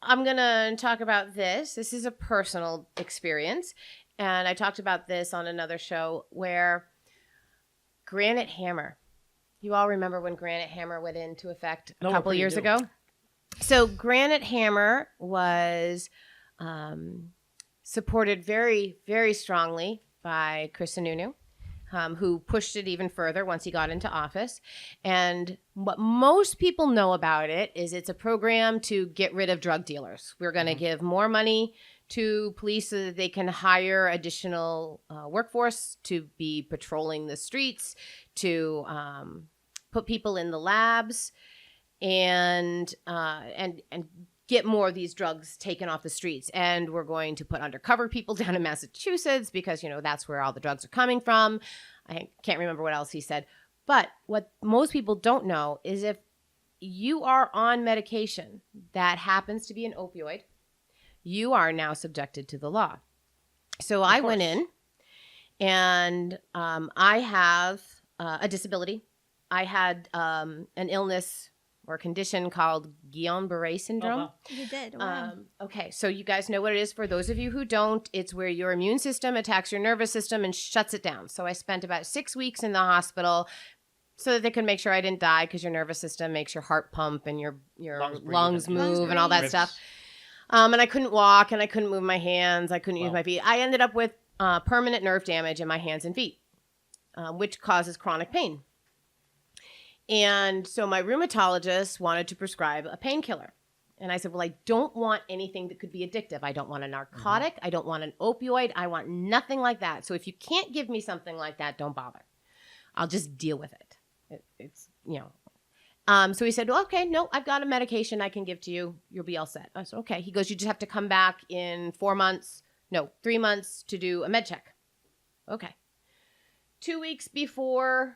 I'm going to talk about this. This is a personal experience. And I talked about this on another show where Granite Hammer. You all remember when Granite Hammer went into effect a couple years ago? So Granite Hammer was supported very, very strongly by Chris Sununu, who pushed it even further once he got into office. And what most people know about it is it's a program to get rid of drug dealers. We're going to give more money to police so that they can hire additional workforce to be patrolling the streets, to put people in the labs, and get more of these drugs taken off the streets. And we're going to put undercover people down in Massachusetts because, that's where all the drugs are coming from. I can't remember what else he said. But what most people don't know is if you are on medication that happens to be an opioid, you are now subjected to the law. So I went in and I have a disability. I had an illness or condition called Guillain-Barré syndrome. Oh, wow. You did. Wow. Okay, so you guys know what it is. For those of you who don't, it's where your immune system attacks your nervous system and shuts it down. So I spent about 6 weeks in the hospital so that they could make sure I didn't die because your nervous system makes your heart pump and your lungs move and all that stuff. And I couldn't walk and I couldn't move my hands. I couldn't use my feet. I ended up with permanent nerve damage in my hands and feet, which causes chronic pain. And so my rheumatologist wanted to prescribe a painkiller. And I said, well, I don't want anything that could be addictive. I don't want a narcotic. I don't want an opioid. I want nothing like that. So if you can't give me something like that, don't bother. I'll just deal with it. So he said, well, okay, no, I've got a medication I can give to you. You'll be all set. I said, okay. He goes, you just have to come back in 3 months to do a med check. Okay. 2 weeks before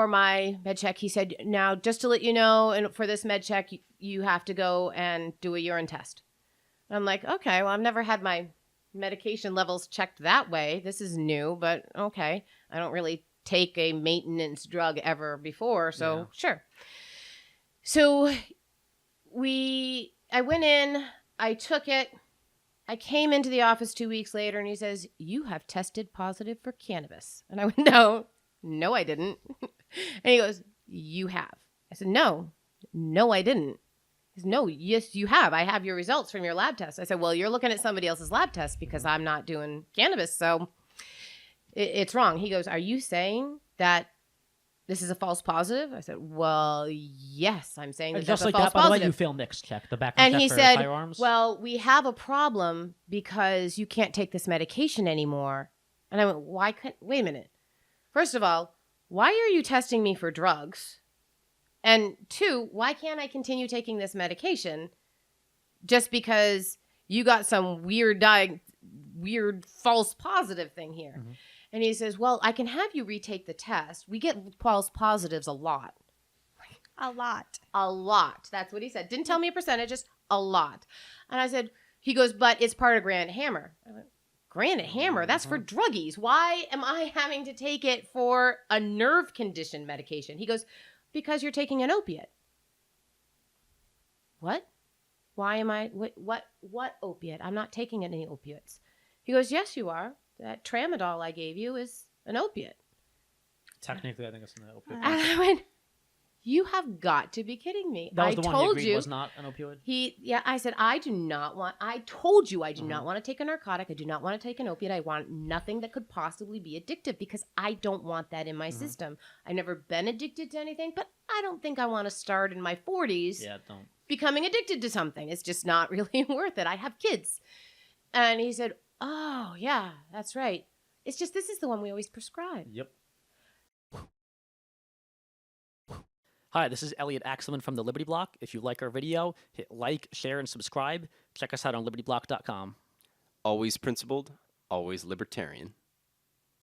my med check, he said, now, just to let you know, and for this med check, you have to go and do a urine test. And I'm like, okay, well, I've never had my medication levels checked that way. This is new, but okay. I don't really take a maintenance drug ever before, so sure. So I went in, I took it, I came into the office 2 weeks later, and he says, you have tested positive for cannabis. And I went, no, I didn't. And he goes, you have. I said, no, I didn't. He said, no, yes, you have. I have your results from your lab test. I said, well, you're looking at somebody else's lab test because I'm not doing cannabis, so it's wrong. He goes, are you saying that this is a false positive? I said, well, yes, I'm saying that that's a false positive. By the way, you fail NICS check, the background check for firearms. Well, we have a problem because you can't take this medication anymore. And I went, wait a minute. First of all, why are you testing me for drugs? And 2, why can't I continue taking this medication just because you got some weird false positive thing here? Mm-hmm. And he says, well, I can have you retake the test. We get false positives a lot. A lot. A lot. That's what he said. Didn't tell me a percentage, just a lot. And I said, he goes, but it's part of Granite Hammer. I went, Granite Hammer? That's for druggies. Why am I having to take it for a nerve condition medication? He goes, because you're taking an opiate. What? Why am I? What opiate? I'm not taking any opiates. He goes, yes, you are. That tramadol I gave you is an opiate. Technically, I think it's an opiate. And I went, you have got to be kidding me. That was the one you agreed was not an opioid? I said, I told you I do not want to take a narcotic. I do not want to take an opiate. I want nothing that could possibly be addictive because I don't want that in my system. I've never been addicted to anything, but I don't think I want to start in my 40s becoming addicted to something. It's just not really worth it. I have kids. And he said, oh, yeah, that's right. It's just this is the one we always prescribe. Yep. Hi, this is Elliot Axelman from the Liberty Block. If you like our video, hit like, share, and subscribe. Check us out on libertyblock.com. Always principled, always libertarian.